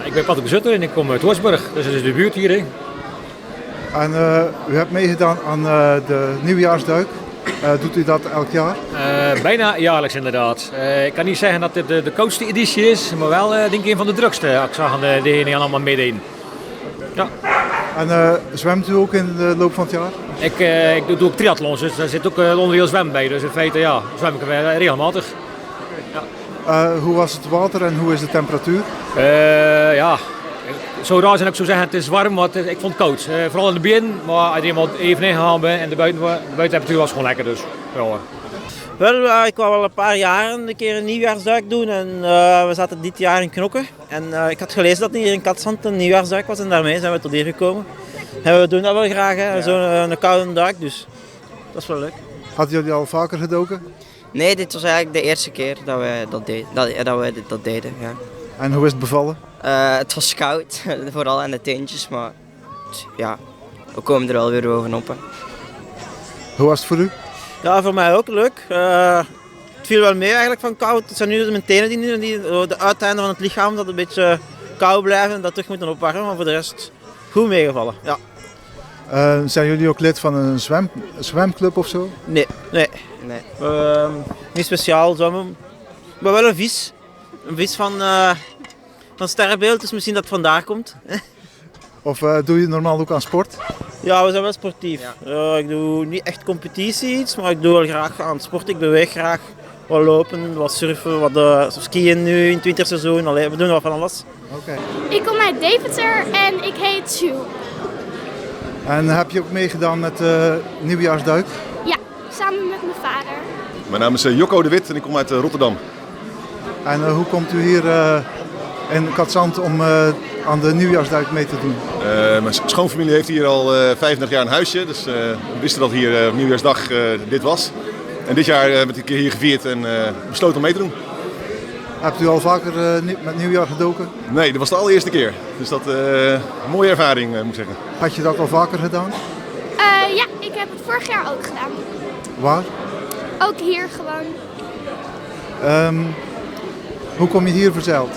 Ik ben Patrick Zutter en ik kom uit Horsburg, dus dat is de buurt hier. En u hebt meegedaan aan de nieuwjaarsduik. Doet u dat elk jaar? Bijna jaarlijks inderdaad. Ik kan niet zeggen dat dit de koudste editie is, maar wel denk ik een van de drukste. Ik zag aan degenen die allemaal meededen. Ja. En zwemt u ook in de loop van het jaar? Ik doe ook triathlons, dus daar zit ook onderdeel zwemmen bij. Dus in feite ja, zwem ik regelmatig. Hoe was het water en hoe is de temperatuur? Ja, zo raar zijn dat ik zou zeggen, het is warm, maar ik vond het koud. Vooral in het begin, maar als je eenmaal even ingegaan bent en de buitentemperatuur was gewoon lekker. Dus, ja. Wel, ik wou wel een paar jaar een keer een nieuwjaarsduik doen en we zaten dit jaar in Knokke. En ik had gelezen dat hier in Katzand een nieuwjaarsduik was en daarmee zijn we tot hier gekomen. En we doen dat wel graag, hè. Zo'n koude duik, dus dat is wel leuk. Hadden jullie al vaker gedoken? Nee, dit was eigenlijk de eerste keer dat we dat deden. Ja. En hoe is het bevallen? Het was koud, vooral aan de teentjes, maar ja, we komen er wel weer bovenop. Hè. Hoe was het voor u? Ja, voor mij ook leuk. Het viel wel mee eigenlijk van koud. Het zijn nu mijn tenen die de uiteinden van het lichaam dat een beetje koud blijven en dat terug moeten opwarmen, maar voor de rest goed meegevallen. Ja. Zijn jullie ook lid van een zwemclub of zo? Nee. Niet speciaal zwemmen, maar wel een vis. Een vis van sterrenbeeld, dus misschien dat het vandaar komt. Of doe je normaal ook aan sport? Ja, we zijn wel sportief. Ja. Ik doe niet echt competitie iets, maar ik doe wel graag aan sport. Ik beweeg graag. Wat lopen, wat surfen, wat skiën nu in het winterseizoen. Allee, we doen wat van alles. Okay. Ik kom uit Deventer en ik heet Sue. En heb je ook meegedaan met nieuwjaarsduik? Ja, samen met mijn vader. Mijn naam is Jocko de Wit en ik kom uit Rotterdam. En hoe komt u hier in Katzand om aan de nieuwjaarsduik mee te doen? Mijn schoonfamilie heeft hier al 35 jaar een huisje, dus we wisten dat hier nieuwjaarsdag dit was. En dit jaar hebben we een keer hier gevierd en besloten om mee te doen. Hebt u al vaker met nieuwjaar gedoken? Nee, dat was de allereerste keer. Dus dat een mooie ervaring moet ik zeggen. Had je dat al vaker gedaan? Ja, ik heb het vorig jaar ook gedaan. Waar? Ook hier gewoon. Hoe kom je hier verzeild?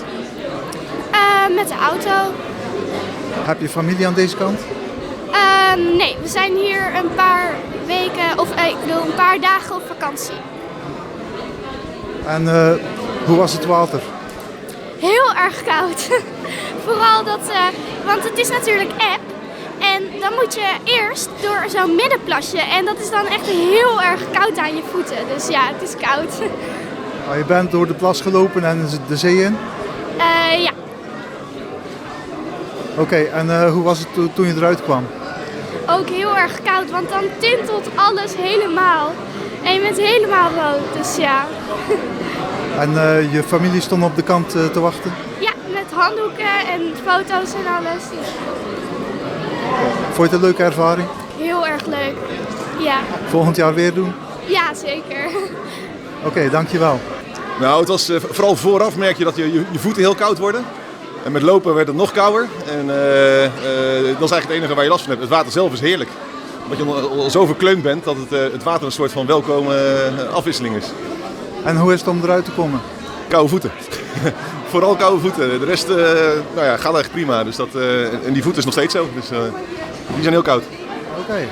Met de auto. Heb je familie aan deze kant? Nee, we zijn hier een paar weken, een paar dagen op vakantie. En hoe was het water? Heel erg koud. Vooral want het is natuurlijk eb. En dan moet je eerst door zo'n middenplasje. En dat is dan echt heel erg koud aan je voeten. Dus ja, het is koud. Je bent door de plas gelopen en de zee in? Ja. Oké, en hoe was het toen je eruit kwam? Ook heel erg koud, want dan tintelt alles helemaal. En je bent helemaal rood, dus ja. En je familie stond op de kant te wachten? Ja, met handdoeken en foto's en alles. Vond je het een leuke ervaring? Heel erg leuk, ja. Volgend jaar weer doen? Ja, zeker. Oké, dankjewel. Nou, het was vooral vooraf merk je dat je voeten heel koud worden. En met lopen werd het nog kouder. En dat is eigenlijk het enige waar je last van hebt. Het water zelf is heerlijk. Omdat je al zo verkleumd bent dat het water een soort van welkome afwisseling is. En hoe is het om eruit te komen? Koude voeten. Vooral koude voeten. De rest gaat echt prima. Dus en die voeten is nog steeds zo. Dus die zijn heel koud. Oké.